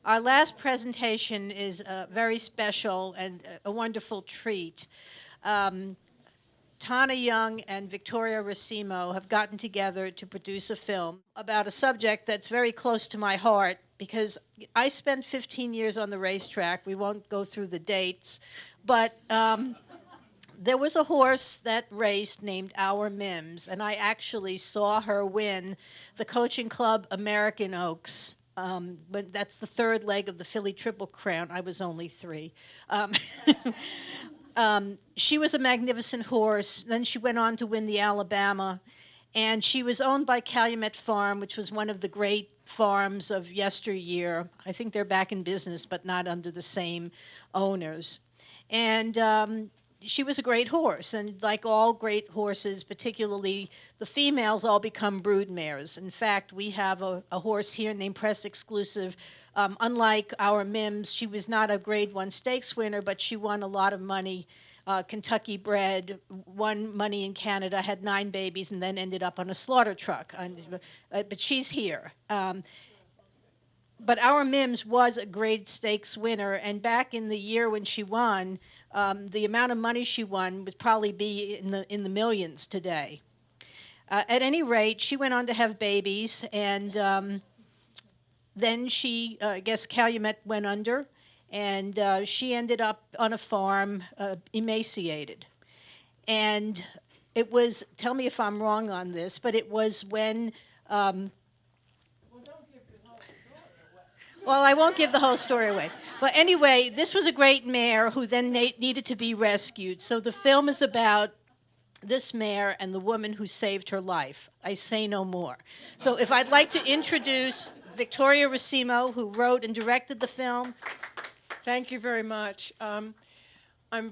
Our last presentation is very special and a wonderful treat. Um, TanNa Young and Victoria Racimo have gotten together to produce a film about a subject that's very close to my heart because I spent 15 years on the racetrack. We won't go through the dates, but there was a horse that raced named Our Mims, and I actually saw her win the coaching club American Oaks. But that's the third leg of the Philly Triple Crown. I was only 3. Um, she was a magnificent horse. Then she went on to win the Alabama, and she was owned by Calumet Farm, which was one of the great farms of yesteryear. I think they're back in business, but not under the same owners. And she was a great horse, and like all great horses, particularly the females, all become brood mares. In fact, we have a horse here named Press Exclusive. Unlike Our Mims, she was not a Grade 1 stakes winner, but she won a lot of money. Kentucky bred, won money in Canada, had 9 babies, and then ended up on a slaughter truck. But she's here. But Our Mims was a grade stakes winner, and back in the year when she won, the amount of money she won would probably be in the millions today. At any rate, she went on to have babies, and then she, I guess Calumet went under, and she ended up on a farm, emaciated. And it was, tell me if I'm wrong on this, but it was when well, I won't give the whole story away. But anyway, this was a great mare who then needed to be rescued. So the film is about this mare and the woman who saved her life. I say no more. So if I'd like to introduce Victoria Racimo, who wrote and directed the film. Thank you very much. I'm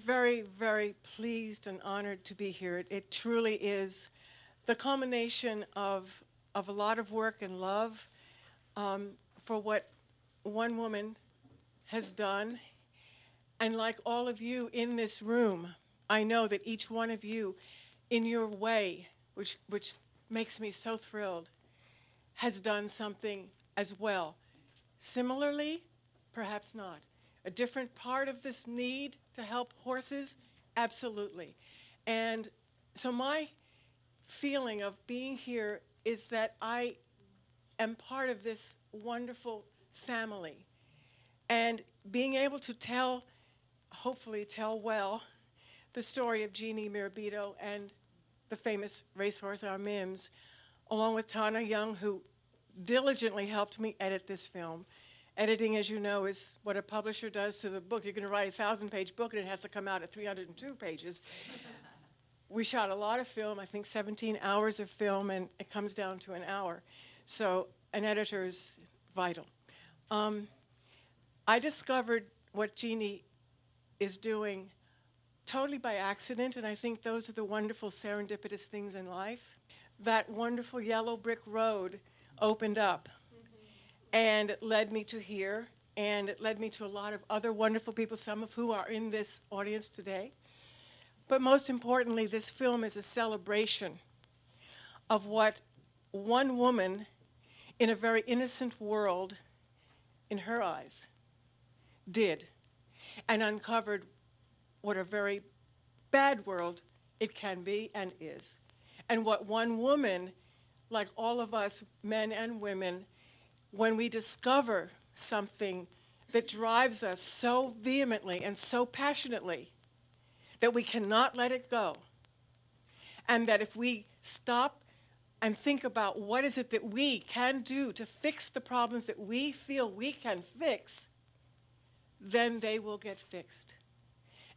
very, very pleased and honored to be here. It truly is the culmination of a lot of work and love for what one woman has done. And like all of you in this room, I know that each one of you, in your way, which makes me so thrilled, has done something as well. Similarly, perhaps not. A different part of this need to help horses, absolutely. And so my feeling of being here is that I am part of this wonderful family. And being able to tell, hopefully tell well, the story of Jeanne Mirabito and the famous racehorse, Our Mims, along with TanNa Young, who diligently helped me edit this film. Editing, as you know, is what a publisher does to the book. You're going to write a 1,000-page book, and it has to come out at 302 pages. We shot a lot of film, I think 17 hours of film, and it comes down to an hour. So an editor is vital. I discovered what Jeanne is doing totally by accident, and I think those are the wonderful serendipitous things in life. That wonderful yellow brick road opened up, and it led me to here, and it led me to a lot of other wonderful people, some of who are in this audience today. But most importantly, this film is a celebration of what one woman in a very innocent world, in her eyes, did, and uncovered what a very bad world it can be and is. And what one woman, like all of us, men and women, when we discover something that drives us so vehemently and so passionately that we cannot let it go, and that if we stop and think about what is it that we can do to fix the problems that we feel we can fix, then they will get fixed.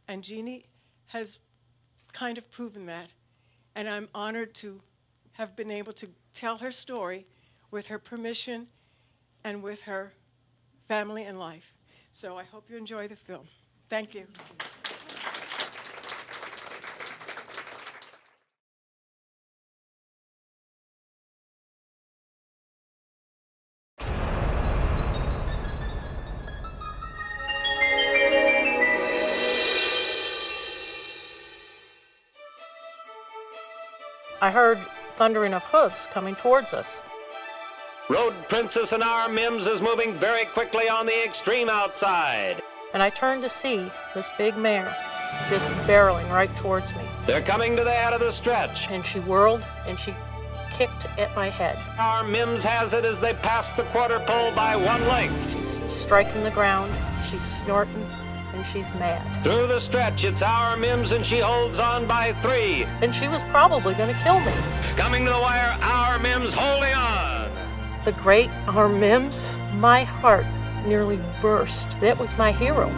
And Jeanne has kind of proven that, and I'm honored to have been able to tell her story with her permission and with her family and life. So I hope you enjoy the film. Thank you. I heard thundering of hooves coming towards us. Road Princess and our Mims is moving very quickly on the extreme outside. And I turned to see this big mare just barreling right towards me. They're coming to the head of the stretch. And she whirled and she kicked at my head. Our Mims has it as they pass the quarter pole by 1 length. She's striking the ground, she's snorting, and she's mad. Through the stretch, it's our Mims, and she holds on by 3. And she was probably going to kill me. Coming to the wire, our Mims holding on. The great our Mims, my heart nearly burst. That was my hero.